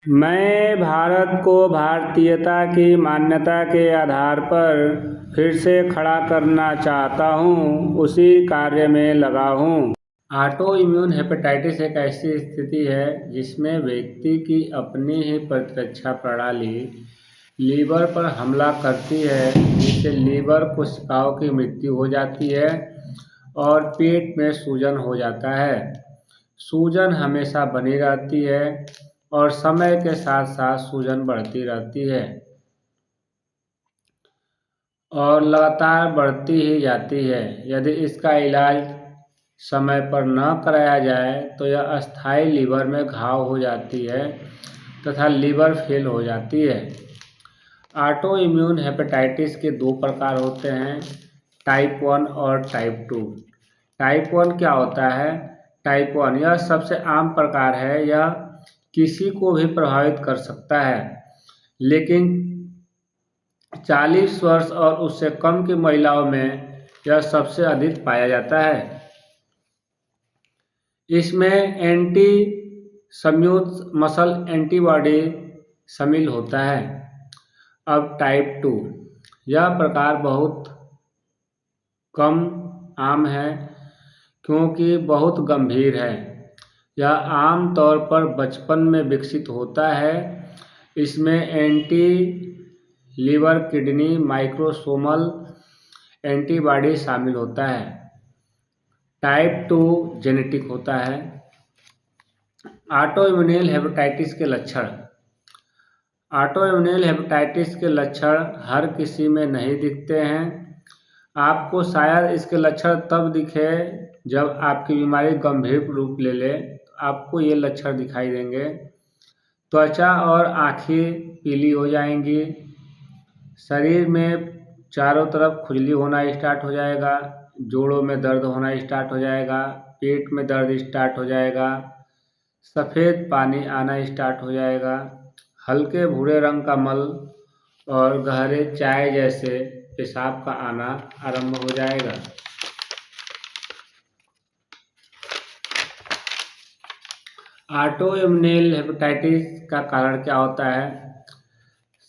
मैं भारत को भारतीयता की मान्यता के आधार पर फिर से खड़ा करना चाहता हूँ, उसी कार्य में लगा हूँ। ऑटो इम्यून हेपेटाइटिस एक ऐसी स्थिति है जिसमें व्यक्ति की अपनी ही प्रतिरक्षा प्रणाली लीवर पर हमला करती है, जिससे लीवर कोशिकाओं की मृत्यु हो जाती है और पेट में सूजन हो जाता है। सूजन हमेशा बनी रहती है और समय के साथ साथ सूजन बढ़ती रहती है और लगातार बढ़ती ही जाती है। यदि इसका इलाज समय पर न कराया जाए तो यह अस्थायी लीवर में घाव हो जाती है तथा लीवर फेल हो जाती है। ऑटो इम्यून हेपेटाइटिस के दो प्रकार होते हैं, टाइप 1 और टाइप 2। टाइप 1 क्या होता है? टाइप 1 यह सबसे आम प्रकार है। यह किसी को भी प्रभावित कर सकता है, लेकिन 40 वर्ष और उससे कम की महिलाओं में यह सबसे अधिक पाया जाता है। इसमें एंटी स्मूथ मसल एंटीबॉडी शामिल होता है। अब टाइप 2 यह प्रकार बहुत कम आम है क्योंकि बहुत गंभीर है। यह आम तौर पर बचपन में विकसित होता है। इसमें anti liver kidney microsomal antibody शामिल होता है। टाइप 2 जेनेटिक होता है। ऑटोइम्यून हेपेटाइटिस के लक्षण। ऑटोइम्यून हेपेटाइटिस के लक्षण हर किसी में नहीं दिखते हैं। आपको शायद इसके लक्षण तब दिखे जब आपकी बीमारी गंभीर रूप ले ले, तो आपको ये लक्षण दिखाई देंगे। त्वचा और आँखें पीली हो जाएंगी, शरीर में चारों तरफ खुजली होना स्टार्ट हो जाएगा, जोड़ों में दर्द होना स्टार्ट हो जाएगा, पेट में दर्द स्टार्ट हो जाएगा, सफ़ेद पानी आना स्टार्ट हो जाएगा, हल्के भूरे रंग का मल और गहरे चाय जैसे पेशाब का आना आरंभ हो जाएगा। ऑटोइम्यून हेपेटाइटिस का कारण क्या होता है?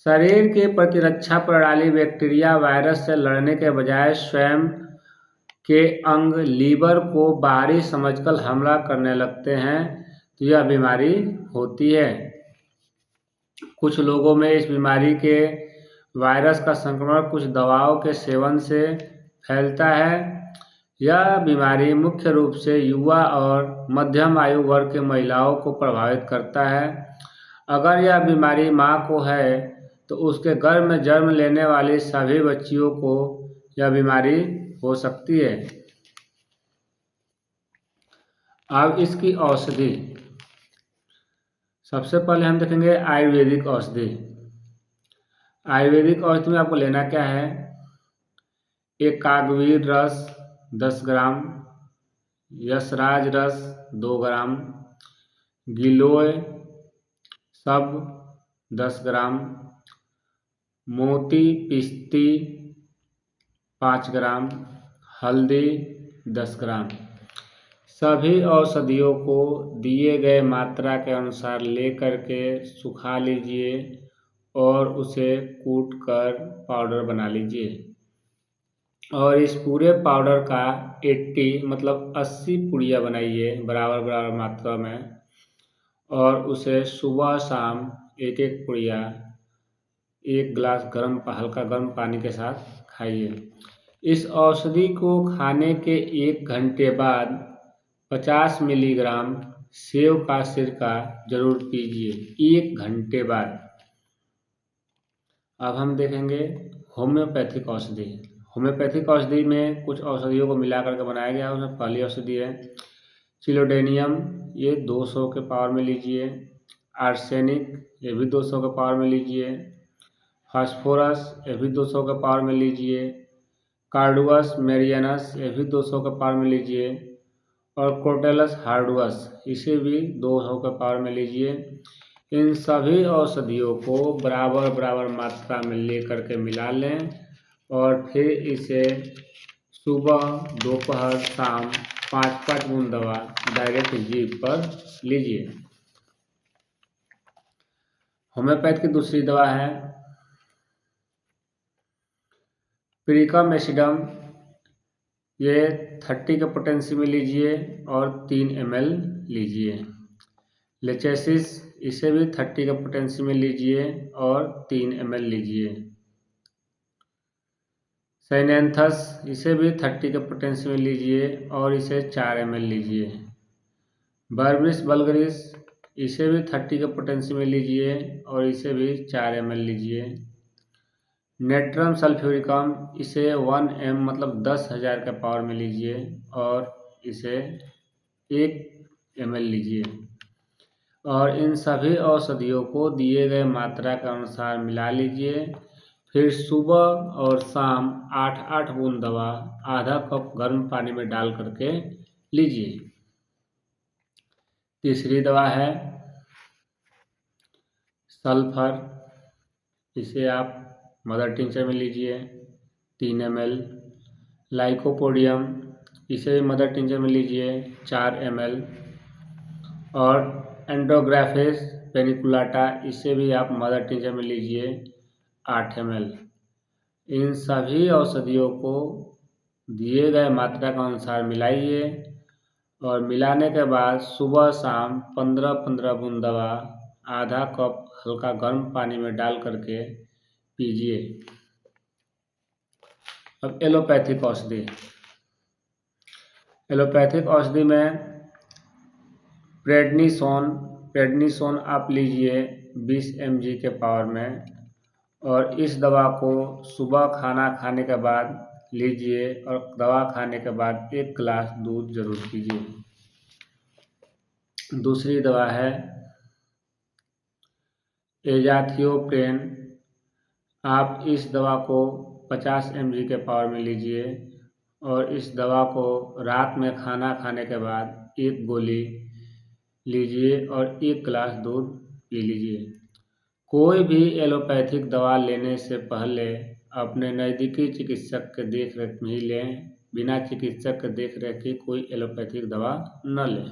शरीर की प्रतिरक्षा प्रणाली बैक्टीरिया वायरस से लड़ने के बजाय स्वयं के अंग लीवर को बाहरी समझकर हमला करने लगते हैं, तो यह बीमारी होती है। कुछ लोगों में इस बीमारी के वायरस का संक्रमण कुछ दवाओं के सेवन से फैलता है। यह बीमारी मुख्य रूप से युवा और मध्यम आयु वर्ग के महिलाओं को प्रभावित करता है। अगर यह बीमारी मां को है तो उसके गर्भ में जन्म लेने वाली सभी बच्चियों को यह बीमारी हो सकती है। अब इसकी औषधि। सबसे पहले हम देखेंगे आयुर्वेदिक औषधि। आयुर्वेदिक औषधि में आपको लेना क्या है? एक कागवीर रस 10 ग्राम, यशराज रस 2 ग्राम, गिलोय सब 10 ग्राम, मोती पिस्ती 5 ग्राम, हल्दी 10 ग्राम। सभी औषधियों को दिए गए मात्रा के अनुसार लेकर के सुखा लीजिए और उसे कूट कर पाउडर बना लीजिए और इस पूरे पाउडर का 80 मतलब 80 पुड़िया बनाइए बराबर बराबर मात्रा में और उसे सुबह शाम एक एक पुड़िया 1 गिलास हल्का गर्म पानी के साथ खाइए। इस औषधि को खाने के 1 घंटे बाद 50 मिलीग्राम सेव का सिरका जरूर पीजिए 1 घंटे बाद। अब हम देखेंगे होम्योपैथिक औषधि। होम्योपैथिक औषधि में कुछ औषधियों को मिला करके बनाया गया है। उसमें पहली औषधि है चिलोडेनियम, ये 200 के पावर में लीजिए। आर्सेनिक, ये भी 200 के पावर में लीजिए। फास्फोरस, ये भी 200 के पावर में लीजिए। कार्डुअस मेरियानस, ये भी 200 के पावर में लीजिए। और क्रोटेलस हार्डुअस, इसे भी 200 के पावर में लीजिए। इन सभी औषधियों को बराबर बराबर मात्रा में लेकर के मिला लें और फिर इसे सुबह दोपहर शाम 5-5 बूंद दवा डायरेक्ट जीभ पर लीजिए। होम्योपैथ की दूसरी दवा है प्रिकम एसिडम। ये 30 के पोटेंसी में लीजिए और 3 ml लीजिए। लेचेसिस, इसे भी 30 के पोटेंसी में लीजिए और 3 ml लीजिए। साइनेंथस, इसे भी 30 के पोटेंसी में लीजिए और इसे 4 ml लीजिए। बर्बिस वल्गरिस, इसे भी 30 के पोटेंसी में लीजिए और इसे भी 4 ml लीजिए। नेट्रम सल्फ्यूरिकम, इसे 1 m मतलब 10,000 के पावर में लीजिए और इसे 1 ml लीजिए। और इन सभी औषधियों को दिए गए मात्रा के अनुसार मिला लीजिए। फिर सुबह और शाम 8-8 बूंद दवा आधा कप गर्म पानी में डाल करके लीजिए। तीसरी दवा है सल्फर, इसे आप मदर टिंचर में लीजिए 3 ml। लाइकोपोडियम, इसे भी मदर टिंचर में लीजिए 4 ml। और एंडोग्राफेस पेनिकुलाटा, इसे भी आप मदर टिंचर में लीजिए 8 ml। इन सभी औषधियों को दिए गए मात्रा के अनुसार मिलाइए और मिलाने के बाद सुबह शाम 15-15 बूंद दवा आधा कप हल्का गर्म पानी में डाल करके पीजिए। अब एलोपैथिक औषधि। एलोपैथिक औषधि में प्रेडनिसोन आप लीजिए 20 mg के पावर में और इस दवा को सुबह खाना खाने के बाद लीजिए और दवा खाने के बाद 1 गिलास दूध जरूर पीजिए। दूसरी दवा है एजाथियोप्रेन। आप इस दवा को 50 mg के पावर में लीजिए और इस दवा को रात में खाना खाने के बाद 1 गोली लीजिए और 1 गिलास दूध पी लीजिए। कोई भी एलोपैथिक दवा लेने से पहले अपने नज़दीकी चिकित्सक के देख रेख में ही लें। बिना चिकित्सक के देख रेख की कोई एलोपैथिक दवा न लें।